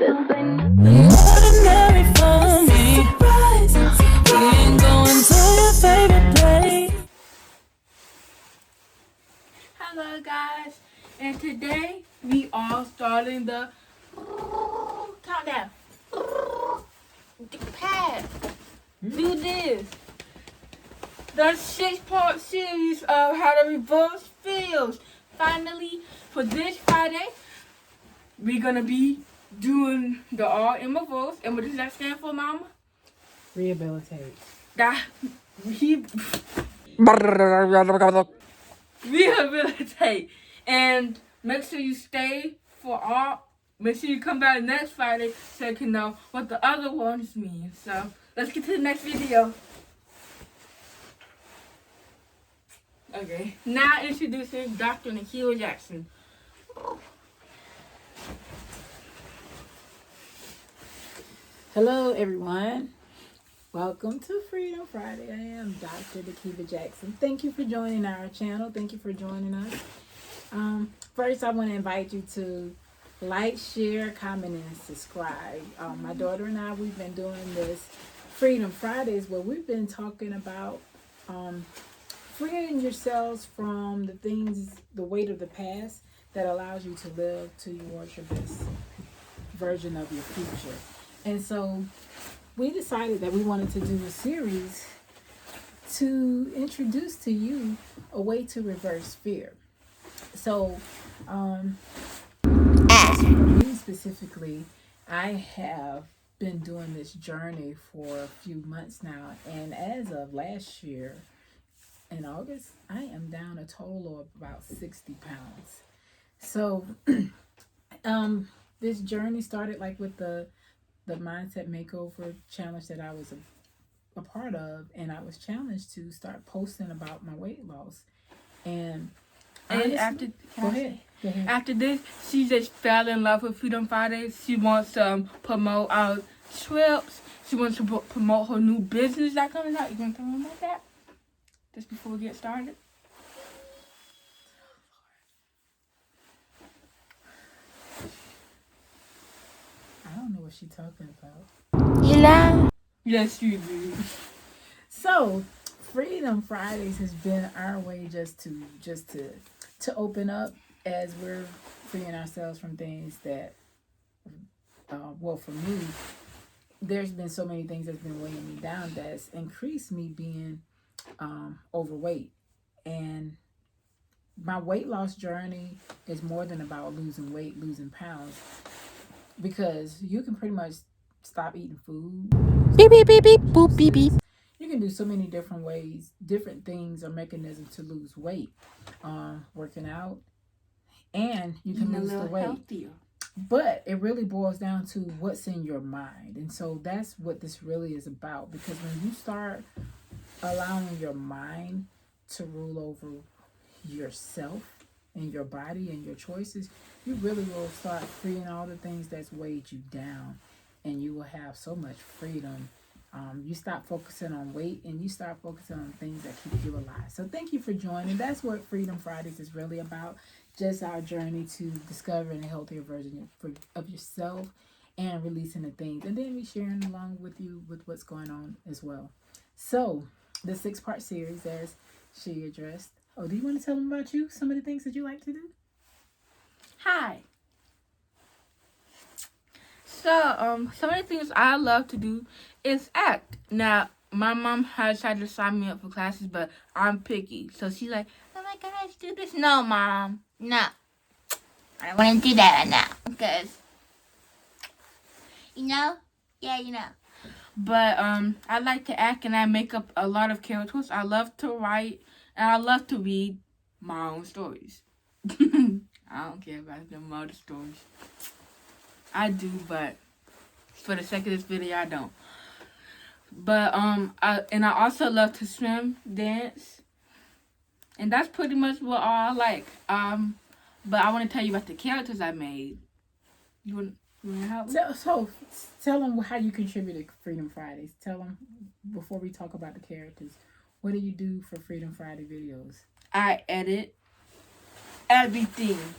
ordinary for me. We ain't going to your favorite place. Hello guys, and today we are starting the countdown. Pat, do this. The 6-part series of how to reverse feels. Finally, for this Friday, we're gonna be doing the R in reverse. And what does that stand for, Mama? Rehabilitate. Rehabilitate. And make sure you stay for all. Make sure you come back next Friday so you can know what the other ones mean. So let's get to the next video. Okay, now introducing Dr. Nakiba Jackson. Hello, everyone. Welcome to Freedom Friday. I am Dr. Nakiba Jackson. Thank you for joining our channel. Thank you for joining us. First, I want to invite you to like, share, comment, and subscribe. My daughter and I, we've been doing this Freedom Fridays where we've been talking about freeing yourselves from the things, the weight of the past that allows you to live towards your best version of your future. And so we decided that we wanted to do a series to introduce to you a way to reverse fear. So, for me specifically, I have been doing this journey for a few months now, and as of last year, in August, I am down a total of about 60 pounds. So, this journey started like with the mindset makeover challenge that I was a part of, and I was challenged to start posting about my weight loss. And honestly, go ahead. After this, she just fell in love with Freedom Fridays. She wants to promote our trips. She wants to promote her new business that's coming out. You want to tell me about that? Just before we get started. I don't know what she's talking about. You lie. Yes, you do. So, Freedom Fridays has been our way just to open up as we're freeing ourselves from things that, well, for me, there's been so many things that's been weighing me down that's increased me being overweight. And my weight loss journey is more than about losing weight, losing pounds, because you can pretty much stop eating food. Beep, beep, beep, beep, boop, beep, beep. You can do so many different ways, different things or mechanisms to lose weight. Working out, and you can lose the weight. Healthier. But it really boils down to what's in your mind. And so that's what this really is about, because when you start allowing your mind to rule over yourself and your body and your choices, you really will start freeing all the things that's weighed you down, and you will have so much freedom. You stop focusing on weight and you start focusing on things that keep you alive. So thank you for joining. That's what Freedom Fridays is really about. Just our journey to discovering a healthier version of yourself and releasing the things. And then we sharing along with you with what's going on as well. So the 6-part series, as she addressed. Oh, do you want to tell them about you? Some of the things that you like to do? Hi. So, some of the things I love to do is act. Now, my mom has tried to sign me up for classes, but I'm picky. So she's like, oh my gosh, do this. No, Mom. No. I don't want to do that right now. Because, But, I like to act and I make up a lot of characters. I love to write and I love to read my own stories. I don't care about them other stories. I do, but for the sake of this video, I don't. But I also love to swim, dance, and that's pretty much what all I like. But I want to tell you about the characters I made. You want to help me? So tell them how you contributed to Freedom Fridays. Tell them before we talk about the characters. What do you do for Freedom Friday videos? I edit everything.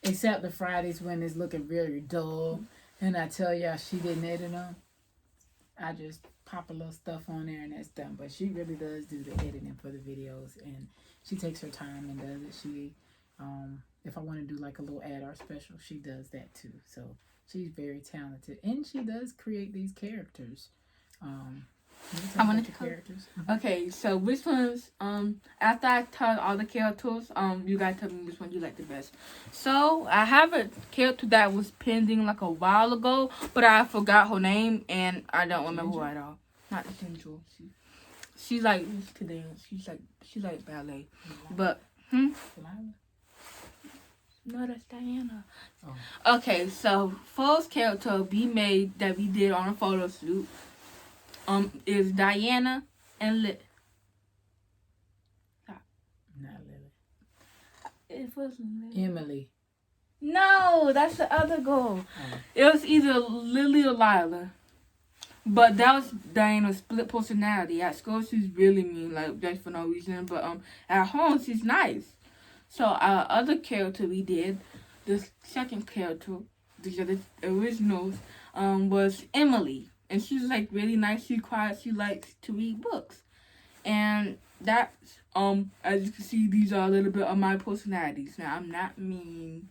Except the Fridays when it's looking very dull. And I tell y'all, she didn't edit them. I just pop a little stuff on there and that's done. But she really does do the editing for the videos, and she takes her time and does it. She, if I want to do like a little ad art special, she does that too. So she's very talented, and she does create these characters. I want to characters. Okay, so which ones? After I tell all the characters, you guys tell me which one you like the best. So I have a character that was pending like a while ago, but I forgot her name and I don't remember her at all. Not Ginger. She's like used to dance. She's like ballet, but no, that's Diana. Oh. Okay, so first character we made that we did on a photo shoot. Is Diana and Not Lily. It wasn't Lily. Emily. No, that's the other girl. Oh. It was either Lily or Lila. But that was Diana's split personality. At school, she's really mean, like, just for no reason. But at home, she's nice. So our other character we did, the second character, the originals, was Emily. And she's like really nice. She's quiet. She likes to read books, and that's as you can see, these are a little bit of my personalities. Now I'm not mean,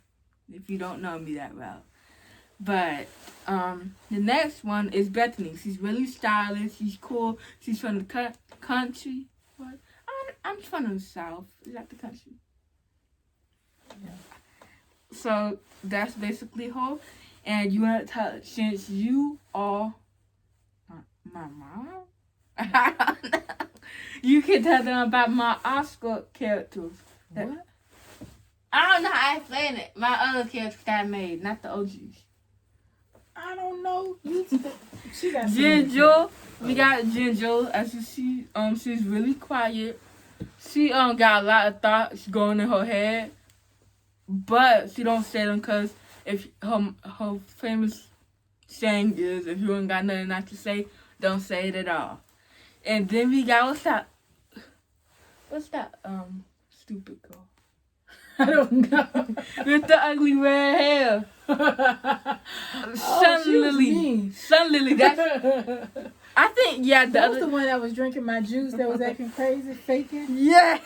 if you don't know me that well, but the next one is Bethany. She's really stylish. She's cool. She's from the country. What? I'm from the South. Is that the country? Yeah. So that's basically her. And you want to tell, since you are my mom? You can tell them about my Oscar characters. What? I don't know how I explain it. My other characters that I made, not the OGs. I don't know. She got Ginger. We got Ginger. As you see, she's really quiet. She got a lot of thoughts going in her head, but she don't say them because if her famous saying is, if you ain't got nothing not to say, don't say it at all. And then we got, what's that stupid girl? I don't know. With the ugly red hair. Sun Lily. Sun Lily. That's, I think, yeah. That was the one that was drinking my juice that was acting crazy, faking? Yeah.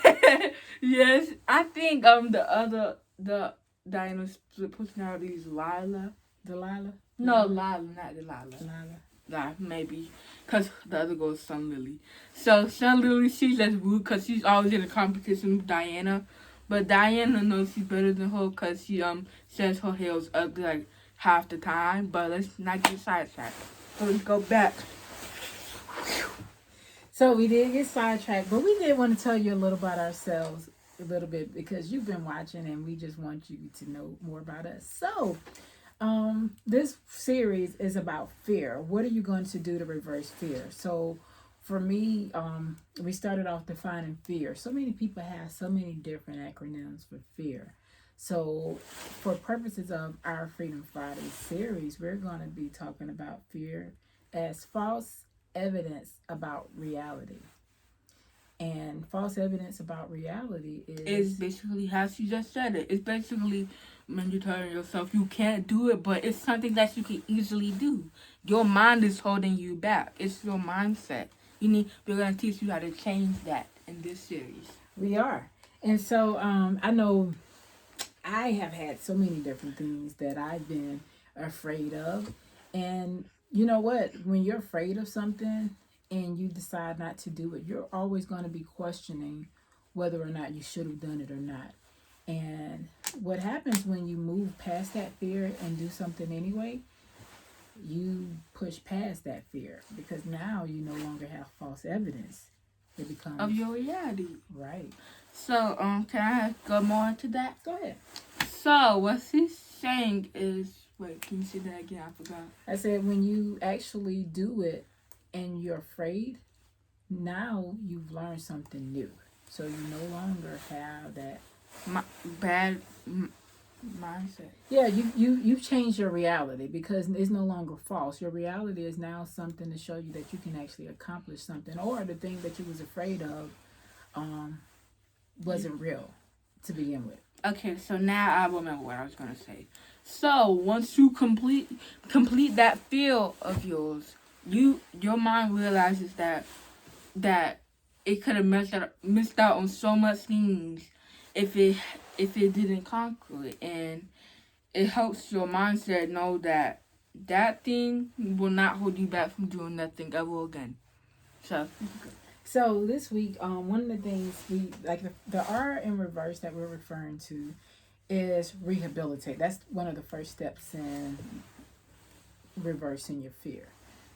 Yes. I think the Diana's split personality is Lila. Delilah? No, Lila, not Delilah. Delilah. Nah, maybe. Because the other girl is Sun Lily. So, Sun Lily, she's just rude because she's always in a competition with Diana. But Diana knows she's better than her because she says her hair is ugly like half the time. But let's not get sidetracked. So, let's go back. So, we did get sidetracked. But we did want to tell you a little about ourselves. A little bit because you've been watching and we just want you to know more about us. So, this series is about fear. What are you going to do to reverse fear? So for me, we started off defining fear. So many people have so many different acronyms for fear. So for purposes of our Freedom Friday series, we're going to be talking about fear as false evidence about reality. And false evidence about reality is basically how she just said it. It's basically when you're telling yourself you can't do it, but it's something that you can easily do. Your mind is holding you back. It's your mindset. We're going to teach you how to change that in this series. We are. And so I know I have had so many different things that I've been afraid of. And you know what? When you're afraid of something and you decide not to do it, you're always going to be questioning whether or not you should have done it or not. And what happens when you move past that fear and do something anyway, you push past that fear because now you no longer have false evidence. It becomes of your reality. Right. So, can I go more into that? Go ahead. So, what she's saying is, wait, can you say that again? I forgot. I said when you actually do it and you're afraid, now you've learned something new. So you no longer have that bad mindset. Yeah, you've changed your reality because it's no longer false. Your reality is now something to show you that you can actually accomplish something, or the thing that you was afraid of wasn't real to begin with. Okay, so now I remember what I was gonna say. So once you complete that field of yours, your mind realizes that it could have missed out on so much things if it didn't conquer it, and it helps your mindset know that that thing will not hold you back from doing nothing ever again. So So this week, one of the things we like the R in reverse that we're referring to is rehabilitate. That's one of the first steps in reversing your fear.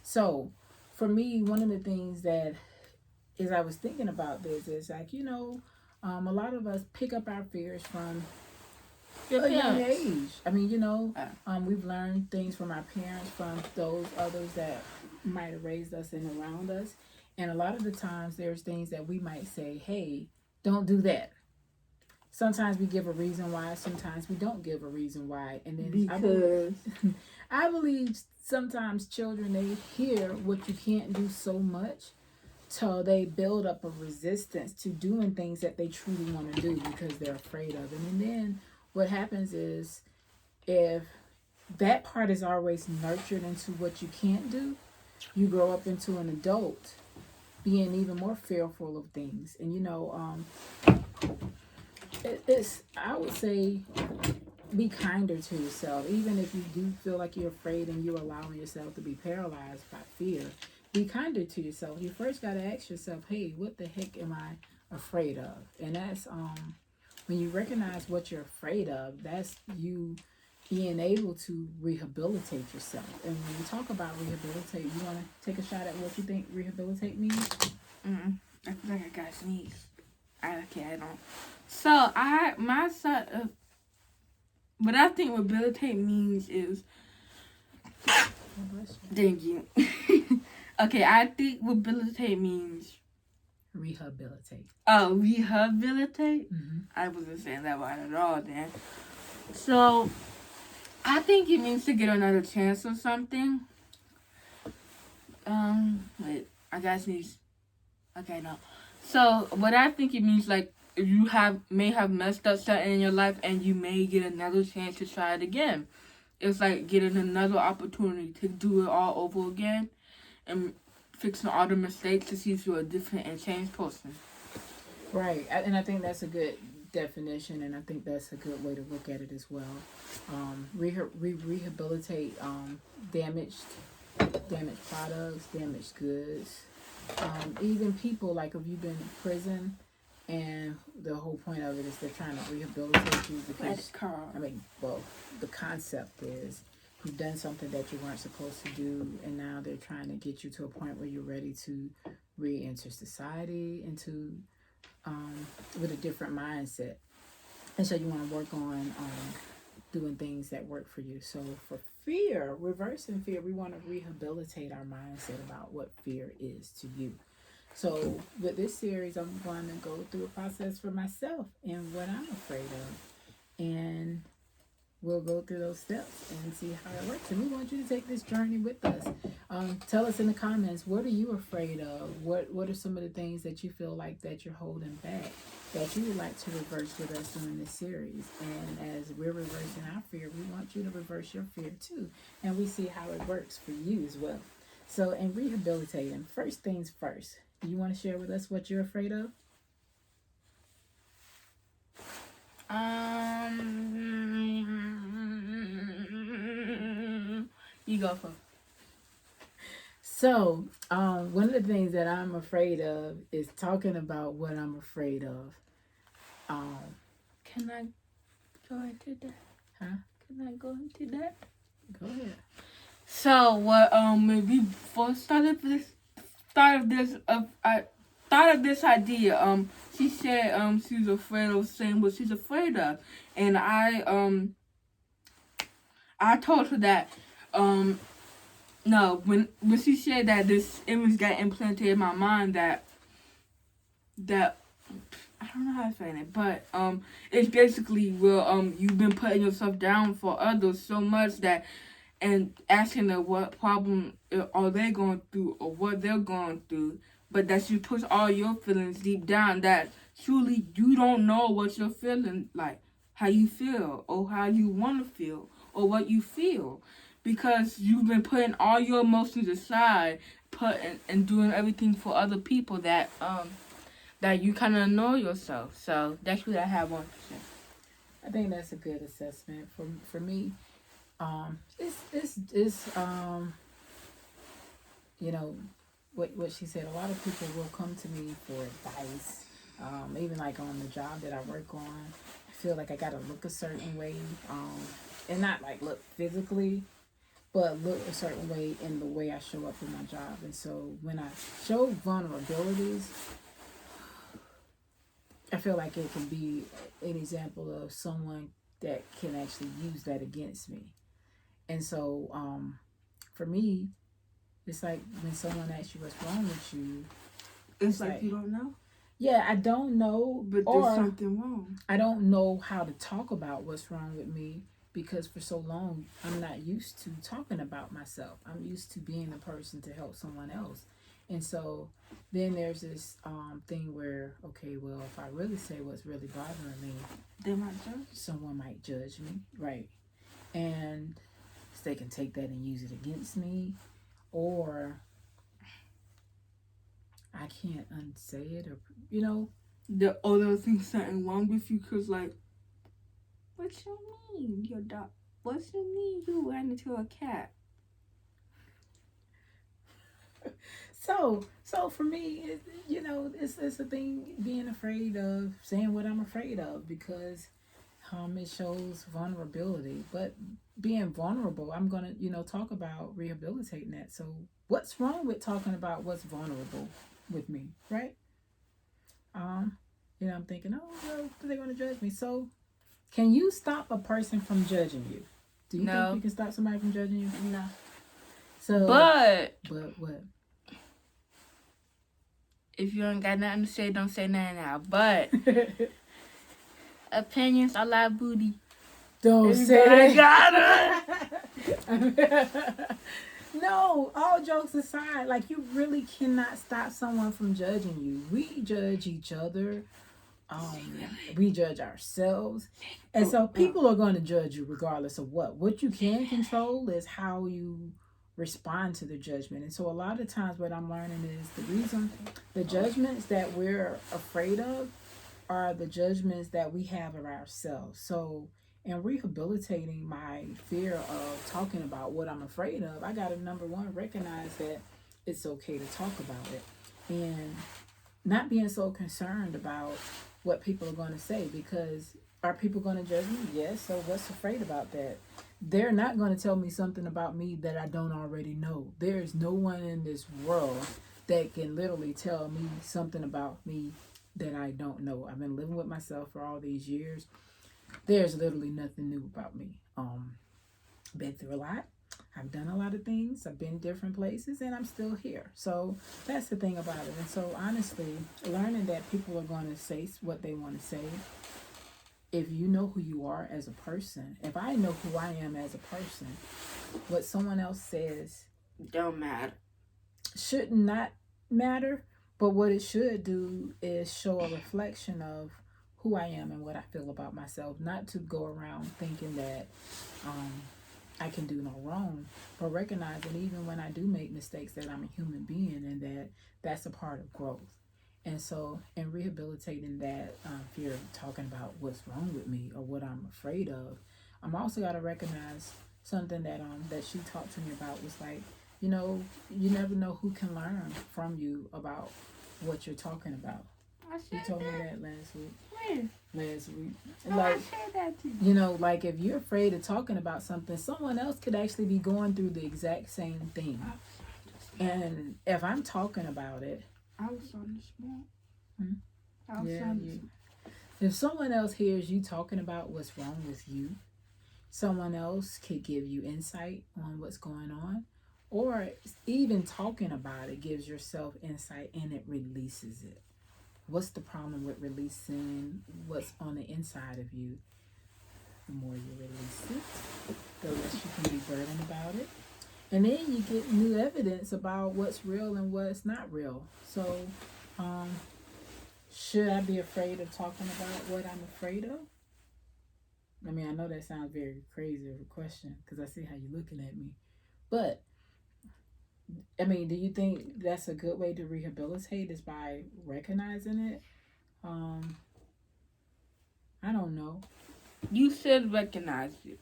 So for me, one of the things that as I was thinking about this is like, a lot of us pick up our fears from your a young parents. age. I mean, we've learned things from our parents, from those others that might have raised us and around us. And a lot of the times there's things that we might say, hey, don't do that. Sometimes we give a reason why, sometimes we don't give a reason why. And then Because I believe sometimes children, they hear what you can't do so much till they build up a resistance to doing things that they truly want to do because they're afraid of it. And then what happens is if that part is always nurtured into what you can't do, you grow up into an adult being even more fearful of things. And it's I would say be kinder to yourself. Even if you do feel like you're afraid and you're allowing yourself to be paralyzed by fear, be kinder to yourself. You first got to ask yourself, hey, what the heck am I afraid of? And that's when you recognize what you're afraid of, that's you being able to rehabilitate yourself. And when you talk about rehabilitate, you want to take a shot at what you think rehabilitate means? I feel like I got sneeze. I don't. So my side of what I think rehabilitate means is. Thank you. Okay, I think rehabilitate means Rehabilitate. oh, rehabilitate. Mm-hmm. I wasn't saying that right at all then. So I think it means to get another chance or something. Wait, I got sneeze. Okay, no. So what I think it means, like, you may have messed up something in your life and you may get another chance to try it again. It's like getting another opportunity to do it all over again and fixing all the mistakes to see if you're a different and changed person. Right, and I think that's a good definition, and I think that's a good way to look at it as well. Rehabilitate damaged products, damaged goods. Even people, like if you've been in prison, and the whole point of it is they're trying to rehabilitate you because the concept is you've done something that you weren't supposed to do, and now they're trying to get you to a point where you're ready to re-enter society into with a different mindset. And so you want to work on doing things that work for you. So for fear, reversing fear, we want to rehabilitate our mindset about what fear is to you. So with this series, I'm going to go through a process for myself and what I'm afraid of. And we'll go through those steps and see how it works. And we want you to take this journey with us. Tell us in the comments, what are you afraid of? What are some of the things that you feel like that you're holding back that you would like to reverse with us during this series? And as we're reversing our fear, we want you to reverse your fear too. And we see how it works for you as well. So in rehabilitating, first things first, do you want to share with us what you're afraid of? You go for. So, one of the things that I'm afraid of is talking about what I'm afraid of. Can I go into that? Huh? Can I go into that? Go ahead. So what? When we first started this idea. She said she's afraid of saying what she's afraid of, and I told her that no, when she said that, this image got implanted in my mind that I don't know how to say it, but it's basically where you've been putting yourself down for others so much that, and asking them what problem are they going through or what they're going through, but that you push all your feelings deep down that truly you don't know what you're feeling like. how you feel or how you want to feel or what you feel, because you've been putting all your emotions aside, and doing everything for other people that you kind of annoy yourself. So that's what I have on to say. I think that's a good assessment for me. It's you know, what she said. A lot of people will come to me for advice. Even like on the job that I work on, I feel like I gotta look a certain way, and not like look physically, but look a certain way in the way I show up for my job. And so when I show vulnerabilities, I feel like it can be an example of someone that can actually use that against me. And so, for me, it's like when someone asks you what's wrong with you, it's like you don't know. Yeah, I don't know, but there's something wrong. I don't know how to talk about what's wrong with me because for so long I'm not used to talking about myself. I'm used to being a person to help someone else. And so then there's this thing where, okay, well, if I really say what's really bothering me, they might judge. Someone might judge me, right? And they can take that and use it against me, or I can't unsay it, or the other thing something wrong with you, because like, what you mean your dog? What you mean you ran into a cat? So for me, it's a thing, being afraid of saying what I'm afraid of, because it shows vulnerability. But being vulnerable, I'm gonna talk about rehabilitating that. So what's wrong with talking about what's vulnerable with me, right? I'm thinking, oh, well, they're gonna judge me. So can you stop a person from judging you? Do you think you can stop somebody from judging you? No. So but what? If you ain't got nothing to say, don't say nothing now. But opinions are like booty. Don't say that. No, all jokes aside, like, you really cannot stop someone from judging you. We judge each other. We judge ourselves. And so people are going to judge you regardless of what. What you can control is how you respond to the judgment. And so a lot of times what I'm learning is the reason the judgments that we're afraid of are the judgments that we have of ourselves. So in rehabilitating my fear of talking about what I'm afraid of, I got to, number one, recognize that it's okay to talk about it, and not being so concerned about what people are going to say, because are people going to judge me? Yes. So what's afraid about that? They're not going to tell me something about me that I don't already know. There is no one in this world that can literally tell me something about me that I don't know. I've been living with myself for all these years. There's literally nothing new about me. Been through a lot. I've done a lot of things. I've been different places, and I'm still here. So that's the thing about it. And so honestly, learning that people are going to say what they want to say. If you know who you are as a person, if I know who I am as a person, what someone else says don't matter. Should not matter. But what it should do is show a reflection of who I am and what I feel about myself. Not to go around thinking that I can do no wrong, but recognizing even when I do make mistakes that I'm a human being, and that's a part of growth. And so in rehabilitating that fear of talking about what's wrong with me or what I'm afraid of, I'm also got to recognize something that she talked to me about, was like, you never know who can learn from you about what you're talking about. You told me that last week. When? Last week. No, like, I said that to you. Like, if you're afraid of talking about something, someone else could actually be going through the exact same thing. And if I'm talking about it, I was on the spot. I was yeah, on the spot. If someone else hears you talking about what's wrong with you, someone else could give you insight on what's going on, or even talking about it gives yourself insight and it releases it. What's the problem with releasing what's on the inside of you? The more you release it, the less you can be burdened about it. And then you get new evidence about what's real and what's not real. So, should I be afraid of talking about what I'm afraid of? I mean, I know that sounds very crazy of a question because I see how you're looking at me. But, I mean, do you think that's a good way to rehabilitate is by recognizing it? Um, I don't know. You should recognize it.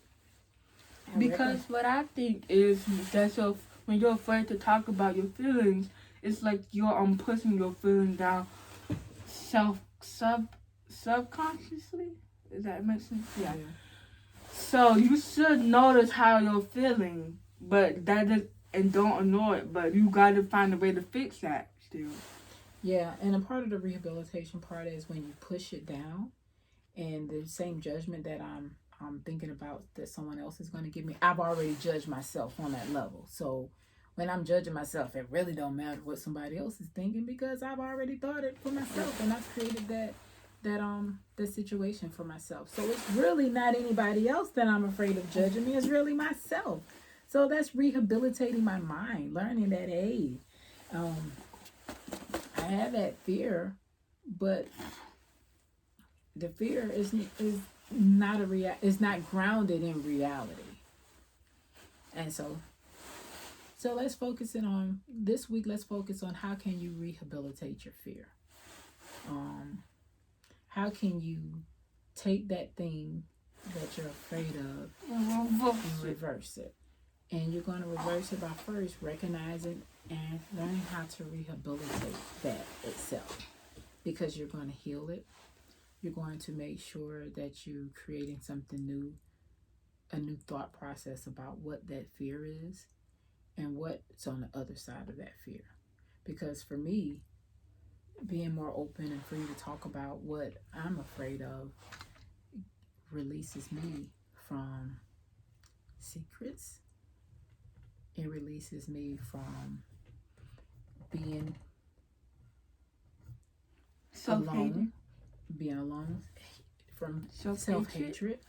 I Because reckon. what I think is that so when you're afraid to talk about your feelings, it's like you're pushing your feelings down subconsciously. Does that make sense? Yeah. So you should notice how you're feeling, but and don't ignore it. But you got to find a way to fix that still. Yeah, and a part of the rehabilitation part is when you push it down, and the same judgment that I'm thinking about that someone else is going to give me, I've already judged myself on that level. So when I'm judging myself, it really don't matter what somebody else is thinking because I've already thought it for myself, and I've created that situation for myself. So it's really not anybody else that I'm afraid of judging me. It's really myself. So that's rehabilitating my mind, learning that hey, um, I have that fear, but the fear is not is not grounded in reality. And so let's focus in on this week. Let's focus on how can you rehabilitate your fear. How can you take that thing that you're afraid of and reverse it? And you're going to reverse it by first recognizing and learning how to rehabilitate that itself, because you're going to heal it. You're going to make sure that you're creating something new, a new thought process about what that fear is and what's on the other side of that fear. Because for me, being more open and free to talk about what I'm afraid of releases me from secrets. It releases me from being alone, being alone, from self-hatred.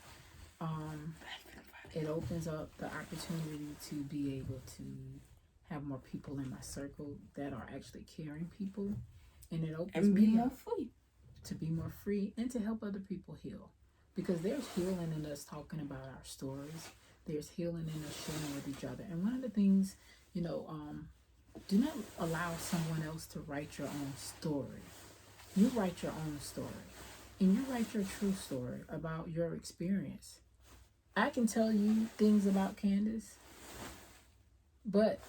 It opens up the opportunity to be able to have more people in my circle that are actually caring people, and it opens me more up free. to be more free and to help other people heal, because there's healing in us talking about our stories. There's healing in us sharing with each other. And one of the things, do not allow someone else to write your own story. You write your own story, and you write your true story about your experience. I can tell you things about Candice, but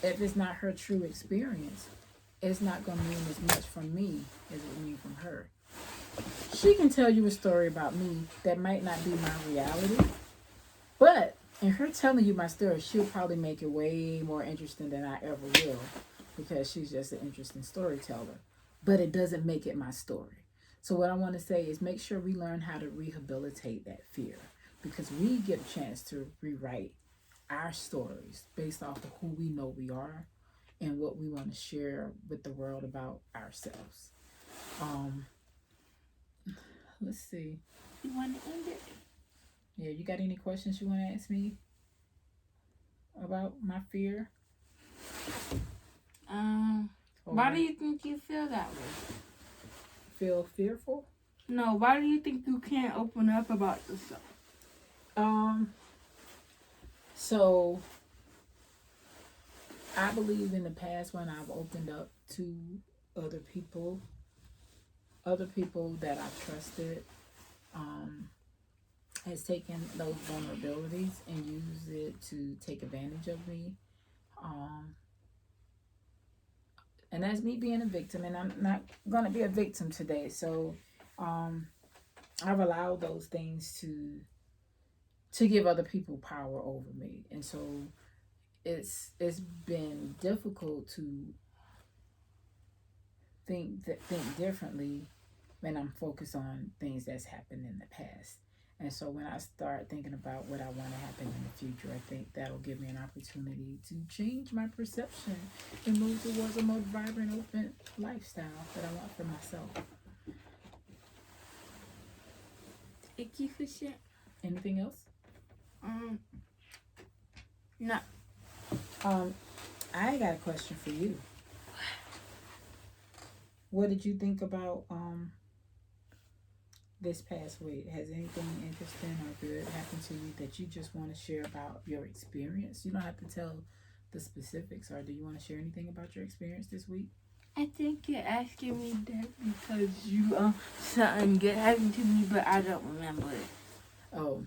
if it's not her true experience, it's not going to mean as much from me as it would mean from her. She can tell you a story about me that might not be my reality, but in her telling you my story, she'll probably make it way more interesting than I ever will, because she's just an interesting storyteller. But it doesn't make it my story. So what I want to say is make sure we learn how to rehabilitate that fear, because we get a chance to rewrite our stories based off of who we know we are and what we want to share with the world about ourselves. Let's see. You want to end it? Yeah, you got any questions you want to ask me about my fear? Why do you think you feel that way? Feel fearful? No, why do you think you can't open up about yourself? So I believe in the past when I've opened up to other people that I've trusted, has taken those vulnerabilities and used it to take advantage of me. And that's me being a victim, and I'm not going to be a victim today. So I've allowed those things to give other people power over me. And so it's been difficult to think differently when I'm focused on things that's happened in the past. And so when I start thinking about what I want to happen in the future, I think that'll give me an opportunity to change my perception and move towards a more vibrant, open lifestyle that I want for myself. Thank you for sharing. Anything else? No. I got a question for you. What did you think about this past week? Has anything interesting or good happened to you that you just want to share about your experience? You don't have to tell the specifics, or do you want to share anything about your experience this week? I think you're asking me that because you something good happened to me, but I don't remember it. Oh,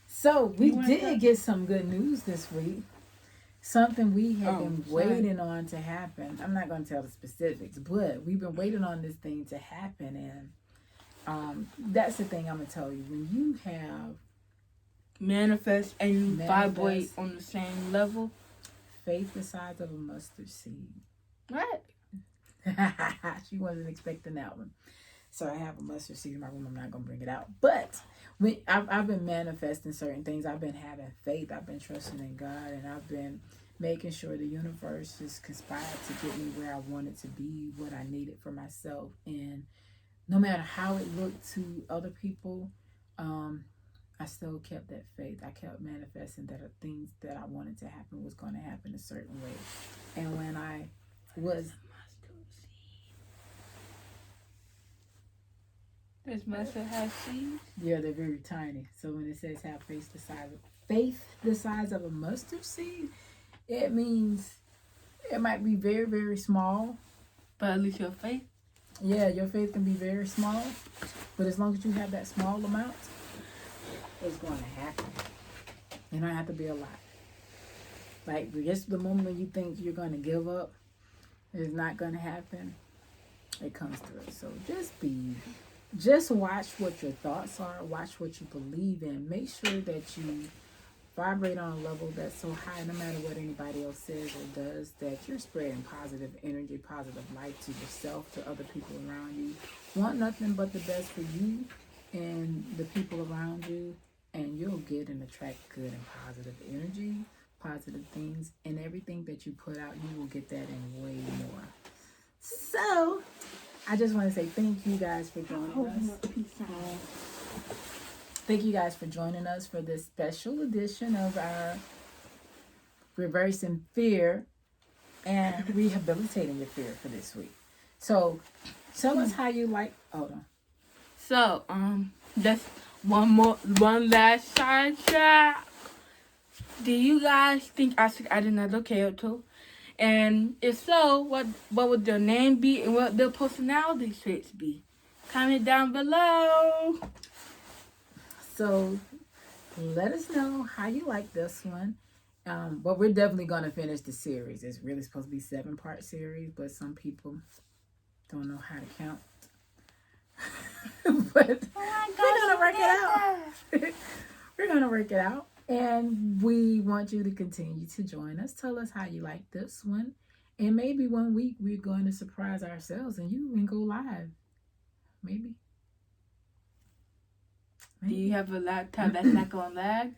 so we You wanna did tell? get some good news this week. Something we have Oh, been sorry. waiting on to happen. I'm not going to tell the specifics, but we've been waiting on this thing to happen. And that's the thing I'm going to tell you. When you have Manifest and you vibrate Manifest. on the same level. faith the size of a mustard seed. What? She wasn't expecting that one. So I have a mustard seed in my room. I'm not going to bring it out. But when I've been manifesting certain things. I've been having faith. I've been trusting in God. And I've been making sure the universe is conspired to get me where I wanted to be, what I needed for myself. And no matter how it looked to other people, I still kept that faith. I kept manifesting that things that I wanted to happen was going to happen a certain way. And when I was Does mustard have seeds? Yeah, they're very tiny. So when it says have faith the size of a mustard seed, it means it might be very, very small. But at least your faith. Yeah, your faith can be very small, but as long as you have that small amount, it's going to happen. It don't have to be a lot. Like just the moment when you think you're going to give up, it's not going to happen. It comes through. So just watch what your thoughts are. Watch what you believe in. Make sure that you vibrate on a level that's so high, no matter what anybody else says or does, that you're spreading positive energy, positive light to yourself, to other people around you. Want nothing but the best for you and the people around you, and you'll get and attract good and positive energy, positive things, and everything that you put out, you will get that and way more. So I just want to say thank you guys for joining us. Thank you guys for joining us for this special edition of our Reversing Fear and Rehabilitating Your Fear for this week. So tell us how you like. Hold on. So, just one last side track. Do you guys think I should add another character? And if so, what would their name be and what their personality traits be? Comment down below. So let us know how you like this one. But we're definitely going to finish the series. It's really supposed to be 7-part series, but some people don't know how to count. But we're going to work it out. We're going to work it out. And we want you to continue to join us. Tell us how you like this one. And maybe one week we're going to surprise ourselves and you can go live. Maybe. Do you have a laptop that's not going to lag?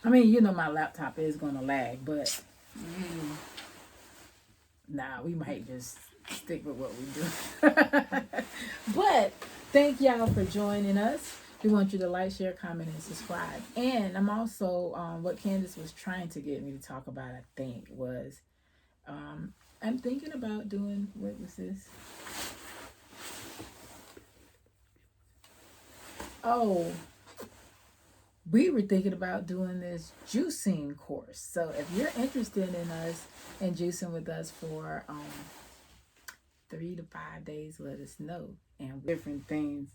I mean, you know my laptop is going to lag, but nah, we might just stick with what we do. But thank y'all for joining us. We want you to like, share, comment, and subscribe. And I'm also, what Candice was trying to get me to talk about, I think, was I'm thinking about doing, what was this? Oh, we were thinking about doing this juicing course. So if you're interested in us and juicing with us for 3 to 5 days, let us know. And different things